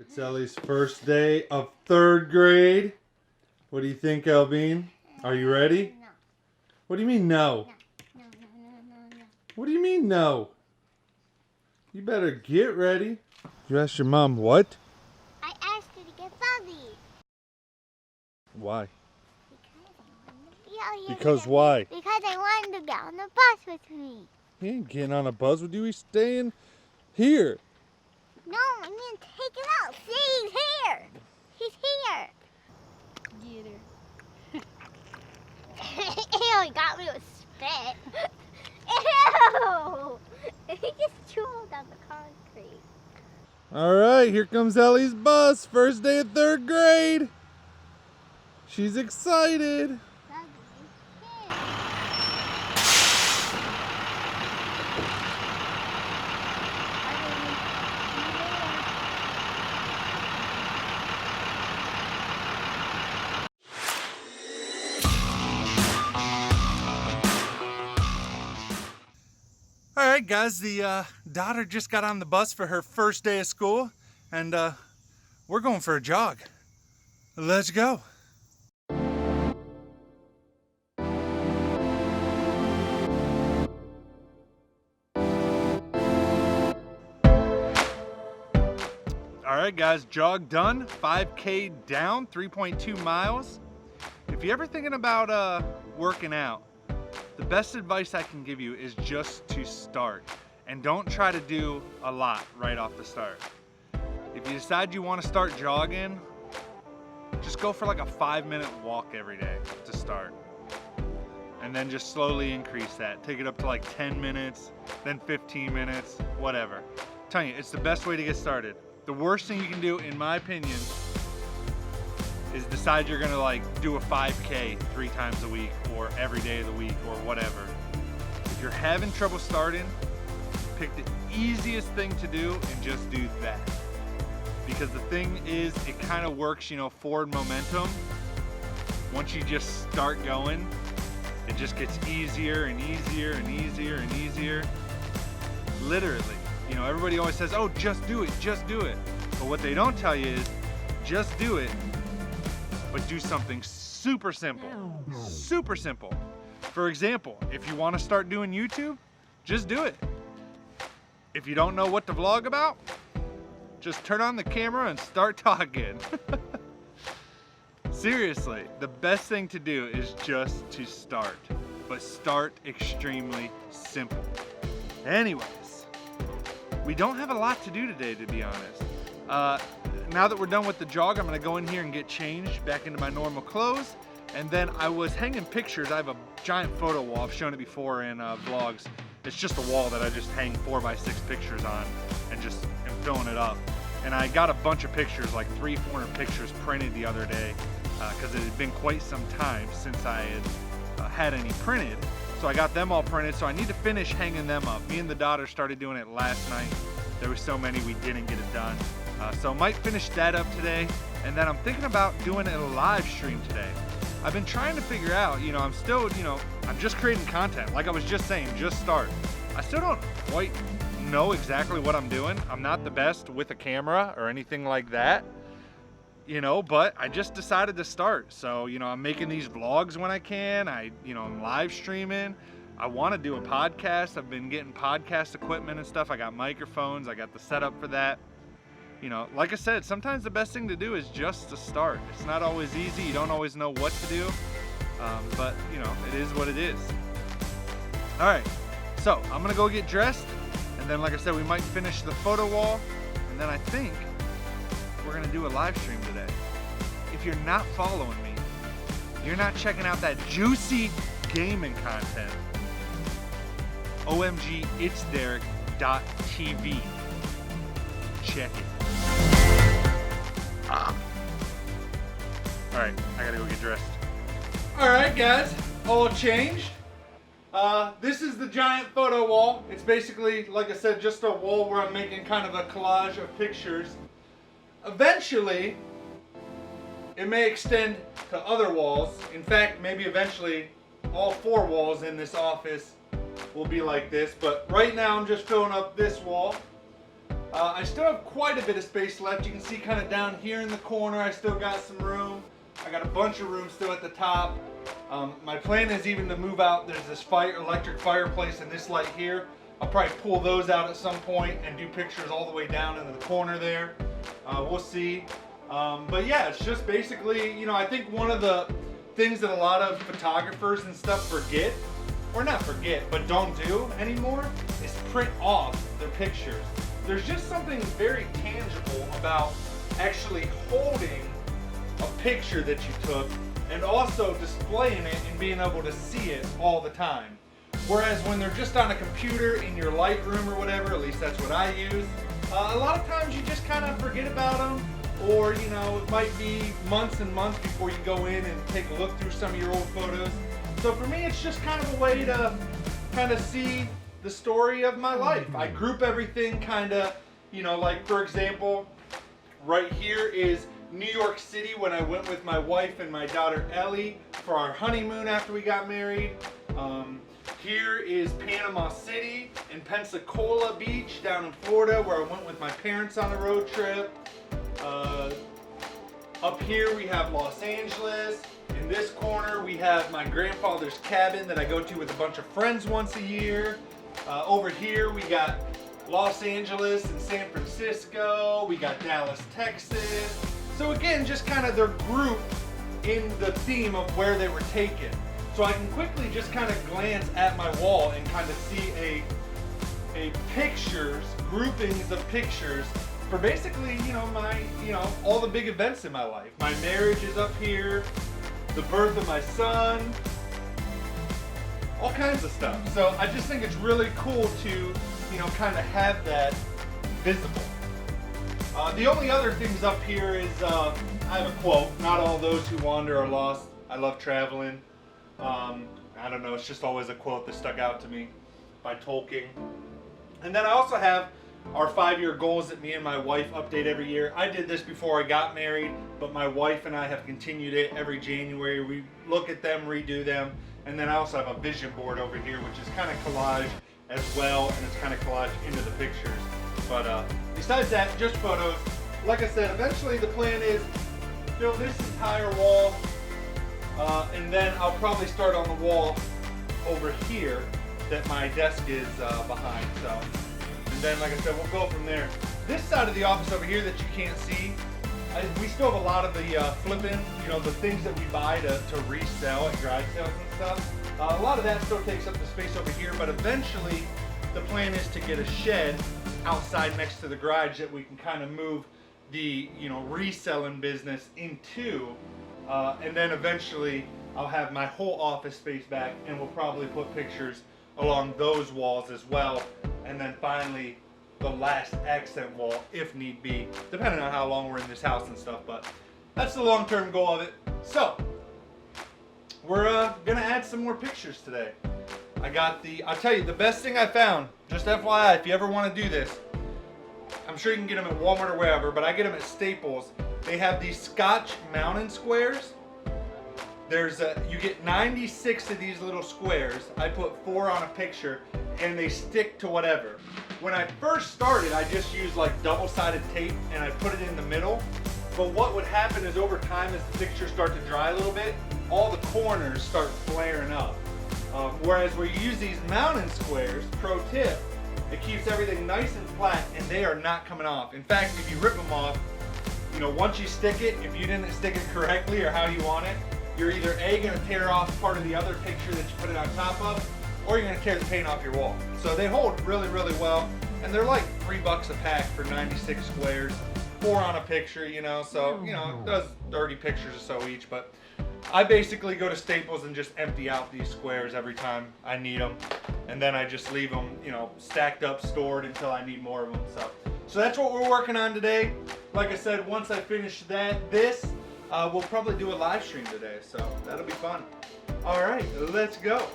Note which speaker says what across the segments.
Speaker 1: It's Ellie's first day of 3rd grade. What do you think, Elvine? Are you ready?
Speaker 2: No.
Speaker 1: What do you mean no?
Speaker 2: No.
Speaker 1: What do you mean no? You better get ready. You asked your mom what?
Speaker 2: I asked her to get Bubby.
Speaker 1: Why?
Speaker 2: Yeah,
Speaker 1: Because why?
Speaker 2: Because I wanted to get on the bus with me.
Speaker 1: He ain't getting on a bus with you. He's staying here.
Speaker 2: No, I mean take him out. See, he's here. He's here. Get her. Ew, he got me with spit. Ew! He just chewed on the concrete.
Speaker 1: All right, here comes Ellie's bus. First day of 3rd grade. She's excited. All right, guys, the daughter just got on the bus for her first day of school, and we're going for a jog. Let's go. All right, guys, jog done, 5K down, 3.2 miles. If you're ever thinking about working out, the best advice I can give you is just to start, and don't try to do a lot right off the start. If you decide you want to start jogging, just go for like a 5-minute walk every day to start, and then just slowly increase that. Take it up to like 10 minutes, then 15 minutes, whatever. I'm telling you, it's the best way to get started. The worst thing you can do, in my opinion, is decide you're gonna like do a 5K 3 times a week or every day of the week or whatever. If you're having trouble starting, pick the easiest thing to do and just do that. Because the thing is, it kind of works, you know, forward momentum. Once you just start going, it just gets easier and easier and easier and easier. Literally, you know, everybody always says, oh, just do it, just do it. But what they don't tell you is, just do it, but do something super simple. Super simple. For example, if you want to start doing YouTube, just do it. If you don't know what to vlog about, just turn on the camera and start talking. Seriously, the best thing to do is just to start, but start extremely simple. Anyways, we don't have a lot to do today, to be honest. Now that we're done with the jog, I'm gonna go in here and get changed back into my normal clothes. And then I was hanging pictures. I have a giant photo wall. I've shown it before in vlogs. It's just a wall that I just hang 4x6 pictures on and just am filling it up. And I got a bunch of pictures, like 300-400 pictures printed the other day, because it had been quite some time since I had had any printed. So I got them all printed, so I need to finish hanging them up. Me and the daughter started doing it last night. There were so many we didn't get it done. So I might finish that up today, and then I'm thinking about doing a live stream today. I've been trying to figure out, you know, I'm still, you know, I'm just creating content. Like I was just saying, just start. I still don't quite know exactly what I'm doing. I'm not the best with a camera or anything like that, you know, but I just decided to start. So, you know, I'm making these vlogs when I can. I'm live streaming. I want to do a podcast. I've been getting podcast equipment and stuff. I got microphones. I got the setup for that. You know, like I said, sometimes the best thing to do is just to start. It's not always easy. You don't always know what to do, but you know, it is what it is. All right, so I'm gonna go get dressed, and then like I said, we might finish the photo wall, and then I think we're gonna do a live stream today. If you're not following me, you're not checking out that juicy gaming content, OMG, it's Derek.tv. Check it. All right, I gotta go get dressed. All right, guys, all changed. This is the giant photo wall. It's basically, like I said, just a wall where I'm making kind of a collage of pictures. Eventually, it may extend to other walls. In fact, maybe eventually all 4 walls in this office will be like this. But right now, I'm just filling up this wall. I still have quite a bit of space left. You can see kind of down here in the corner, I still got some room. I got a bunch of room still at the top. My plan is even to move out. There's this electric fireplace and this light here. I'll probably pull those out at some point and do pictures all the way down into the corner there. We'll see. But yeah, it's just basically, you know, I think one of the things that a lot of photographers and stuff forget, or not forget, but don't do anymore, is print off their pictures. There's just something very tangible about actually holding a picture that you took and also displaying it and being able to see it all the time. Whereas when they're just on a computer in your Lightroom or whatever, at least that's what I use, a lot of times you just kind of forget about them, or you know, it might be months and months before you go in and take a look through some of your old photos. So for me, it's just kind of a way to kind of see the story of my life. I group everything kind of, you know, like for example, right here is New York City when I went with my wife and my daughter Ellie for our honeymoon after we got married. Here is Panama City and Pensacola Beach down in Florida where I went with my parents on a road trip. Up here we have Los Angeles. In this corner we have my grandfather's cabin that I go to with a bunch of friends once a year. Over here we got Los Angeles and San Francisco. We got Dallas, Texas. So again, just kind of they're grouped in the theme of where they were taken. So I can quickly just kind of glance at my wall and kind of see a pictures, groupings of pictures for basically, you know, all the big events in my life. My marriage is up here, the birth of my son, all kinds of stuff. So I just think it's really cool to, you know, kind of have that visible. The only other things up here is I have a quote, "Not all those who wander are lost. I love traveling." I don't know, it's just always a quote that stuck out to me by Tolkien. And then I also have our 5-year goals that me and my wife update every year. I did this before I got married, but my wife and I have continued it every January. We look at them, redo them, and then I also have a vision board over here, which is kind of collage as well, and it's kind of collage into the pictures. But besides that, just photos. Like I said, eventually the plan is fill this entire wall, and then I'll probably start on the wall over here that my desk is behind. So, and then like I said, we'll go from there. This side of the office over here that you can't see, we still have a lot of the flipping, you know, the things that we buy to resell at garage sales and stuff. A lot of that still takes up the space over here, but eventually the plan is to get a shed outside next to the garage that we can kind of move the, you know, reselling business into, and then eventually I'll have my whole office space back, and we'll probably put pictures along those walls as well, and then finally the last accent wall if need be, depending on how long we're in this house and stuff. But that's the long-term goal of it. So we're gonna add some more pictures today. I'll tell you, the best thing I found, just FYI, if you ever want to do this, I'm sure you can get them at Walmart or wherever, but I get them at Staples. They have these Scotch mountain squares. You get 96 of these little squares. I put 4 on a picture, and they stick to whatever. When I first started, I just used like double-sided tape, and I put it in the middle. But what would happen is over time, as the pictures start to dry a little bit, all the corners start flaring up. Whereas where you use these mountain squares, pro tip, it keeps everything nice and flat, and they are not coming off. In fact, if you rip them off, you know, once you stick it, if you didn't stick it correctly or how you want it, you're either A, going to tear off part of the other picture that you put it on top of, or you're going to tear the paint off your wall. So they hold really, really well, and they're like $3 a pack for 96 squares, 4 on a picture, you know, so, you know, it does 30 pictures or so each. But I basically go to Staples and just empty out these squares every time I need them, and then I just leave them, you know, stacked up, stored until I need more of them. So that's what we're working on today. Like I said, once I finish we'll probably do a live stream today, so that'll be fun. All right, let's go.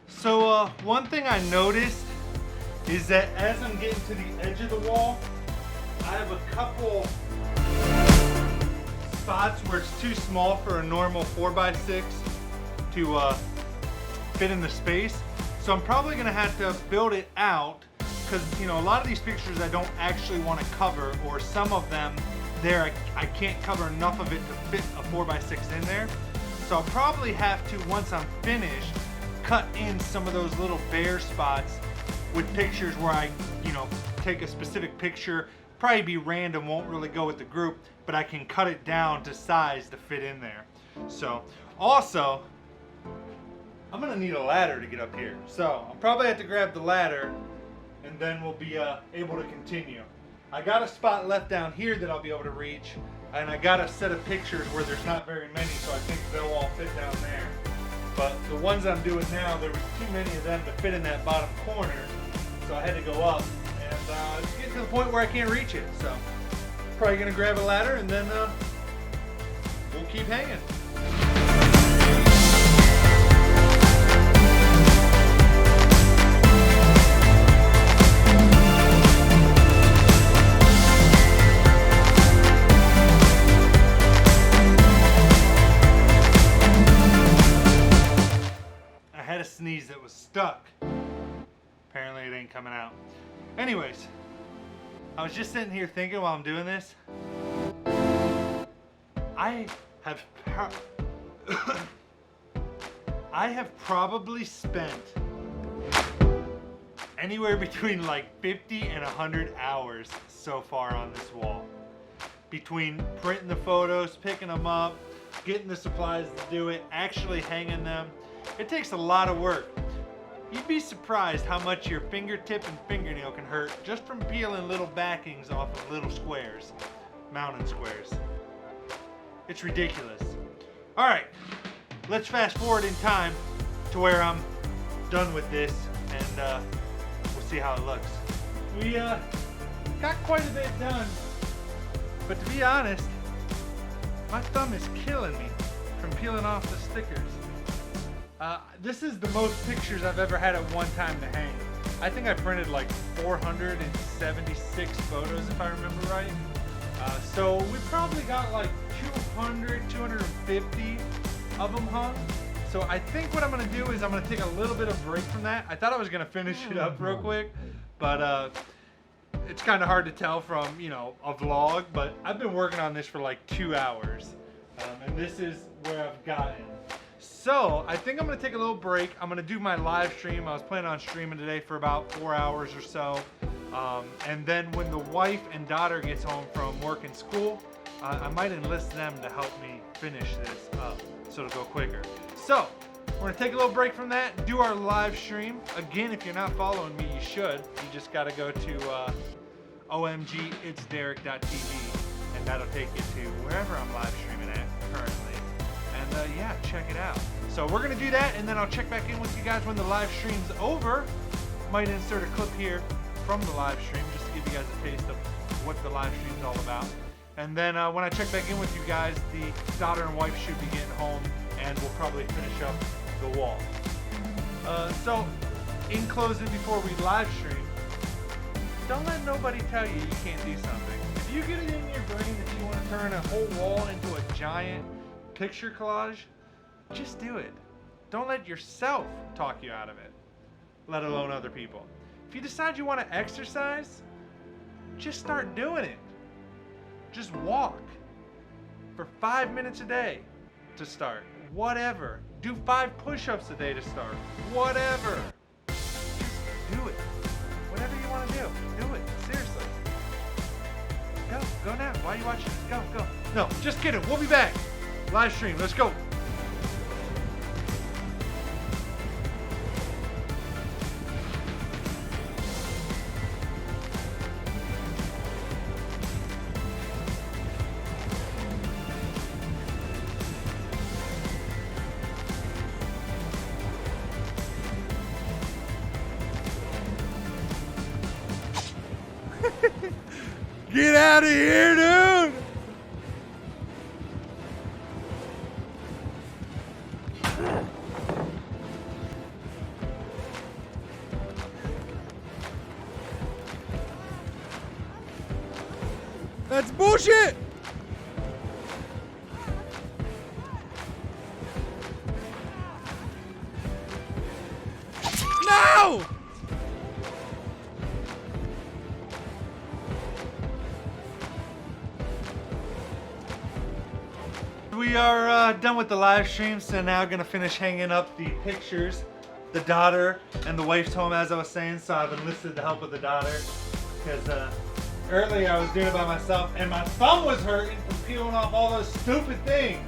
Speaker 1: So one thing I noticed is that as I'm getting to the edge of the wall, I have a couple spots where it's too small for a normal 4x6 to fit in the space. So I'm probably gonna have to build it out because, you know, a lot of these pictures I don't actually want to cover, or some of them there I can't cover enough of it to fit a 4x6 in there. So I'll probably have to, once I'm finished, cut in some of those little bare spots with pictures where I, you know, take a specific picture, probably be random, won't really go with the group, but I can cut it down to size to fit in there. So also, I'm gonna need a ladder to get up here. So I'll probably have to grab the ladder and then we'll be able to continue. I got a spot left down here that I'll be able to reach, and I got a set of pictures where there's not very many, so I think they'll all fit down there. But the ones I'm doing now, there was too many of them to fit in that bottom corner, so I had to go up and get to the point where I can't reach it. So probably gonna grab a ladder and then we'll keep hanging. Sneeze that was stuck. Apparently it ain't coming out. Anyways, I was just sitting here thinking while I'm doing this, I have probably spent anywhere between like 50 and 100 hours so far on this wall. Between printing the photos, picking them up, getting the supplies to do it, actually hanging them. It takes a lot of work. You'd be surprised how much your fingertip and fingernail can hurt just from peeling little backings off of little squares, mountain squares. It's ridiculous. All right, let's fast forward in time to where I'm done with this, and we'll see how it looks. We got quite a bit done, but to be honest, my thumb is killing me from peeling off the stickers. This is the most pictures I've ever had at one time to hang. I think I printed like 476 photos if I remember right. So we probably got like 200, 250 of them hung. So I think what I'm gonna do is I'm gonna take a little bit of break from that. I thought I was gonna finish it up real quick, but it's kind of hard to tell from, you know, a vlog, but I've been working on this for like 2 hours. And this is where I've gotten. So I think I'm gonna take a little break. I'm gonna do my live stream. I was planning on streaming today for about 4 hours or so. And then when the wife and daughter gets home from work and school, I might enlist them to help me finish this up so it'll go quicker. So we're gonna take a little break from that, do our live stream. Again, if you're not following me, you should. You just gotta go to omgitsderek.tv and that'll take you to wherever I'm live streaming at currently. And yeah, check it out. So we're gonna do that, and then I'll check back in with you guys when the live stream's over. Might insert a clip here from the live stream just to give you guys a taste of what the live stream's all about. And then when I check back in with you guys, the daughter and wife should be getting home, and we'll probably finish up the wall. So in closing, before we live stream, don't let nobody tell you you can't do something. If you get it in your brain that you want to turn a whole wall into a giant picture collage, just do it. Don't let yourself talk you out of it, let alone other people. If you decide you want to exercise, just start doing it. Just walk for 5 minutes a day to start. Whatever. Do 5 push-ups a day to start. Whatever. Just do it. Whatever you want to do, do it. Seriously. Go now. Why are you watching this? Go. No, just kidding. We'll be back. Live stream, let's go. Get out of here, dude! That's bullshit! we are done with the live stream, so now gonna finish hanging up the pictures. The daughter and the wife's home, as I was saying, so I've enlisted the help of the daughter because earlier I was doing it by myself and my thumb was hurting from peeling off all those stupid things.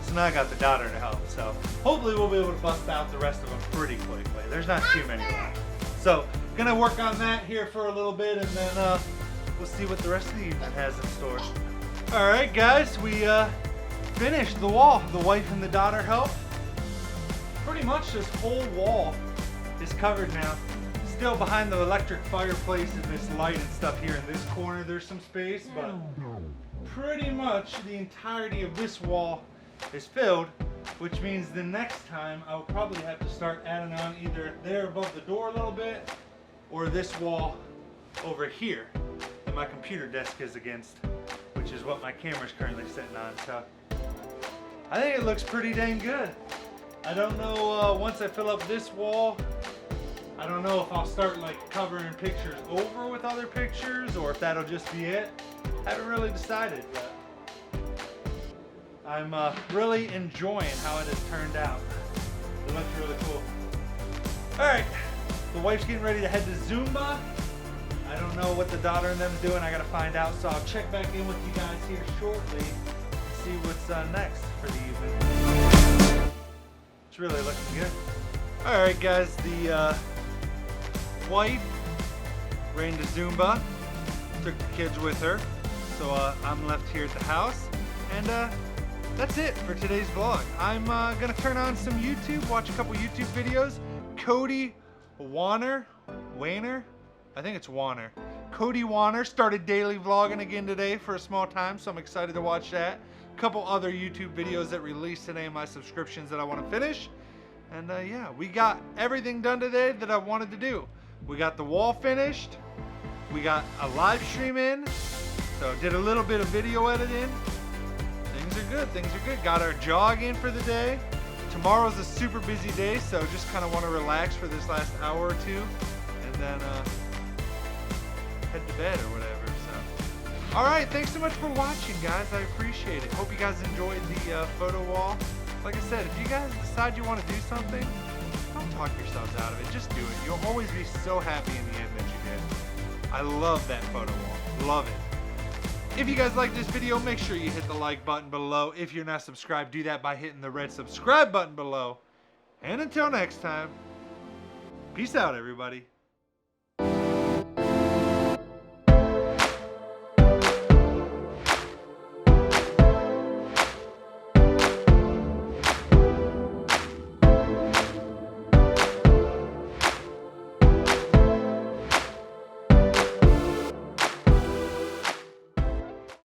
Speaker 1: So now I got the daughter to help, so hopefully we'll be able to bust out the rest of them pretty quickly. There's not too many left. So gonna work on that here for a little bit, and then we'll see what the rest of the evening has in store. All right, guys, we finished the wall. The wife and the daughter helped. Pretty much this whole wall is covered now. Still behind the electric fireplace and this light and stuff here in this corner, there's some space, but pretty much the entirety of this wall is filled, which means the next time I'll probably have to start adding on either there above the door a little bit or this wall over here that my computer desk is against, which is what my camera's currently sitting on. So I think it looks pretty dang good. I don't know, once I fill up this wall, I don't know if I'll start like covering pictures over with other pictures or if that'll just be it. I haven't really decided, but I'm really enjoying how it has turned out. It looks really cool. All right, the wife's getting ready to head to Zumba. I don't know what the daughter and them's doing. I gotta find out, so I'll check back in with you guys here shortly and see what's next for the evening. It's really looking good. All right, guys, the wife ran to Zumba, took the kids with her, so I'm left here at the house, and that's it for today's vlog. I'm gonna turn on some YouTube, watch a couple YouTube videos. Cody Warner, I think it's Warner. Cody Warner started daily vlogging again today for a small time, so I'm excited to watch that. A couple other YouTube videos that released today in my subscriptions that I want to finish. And yeah, we got everything done today that I wanted to do. We got the wall finished. We got a live stream in. So did a little bit of video editing. Things are good, things are good. Got our jog in for the day. Tomorrow's a super busy day, so just kind of want to relax for this last hour or two. And then head to bed or whatever. So, all right, thanks so much for watching, guys. I appreciate it. Hope you guys enjoyed the photo wall. Like I said, if you guys decide you want to do something, don't talk yourselves out of it. Just do it. You'll always be so happy in the end that you did. I love that photo wall. Love it. If you guys like this video, make sure you hit the like button below. If you're not subscribed, do that by hitting the red subscribe button below. And until next time, peace out, everybody.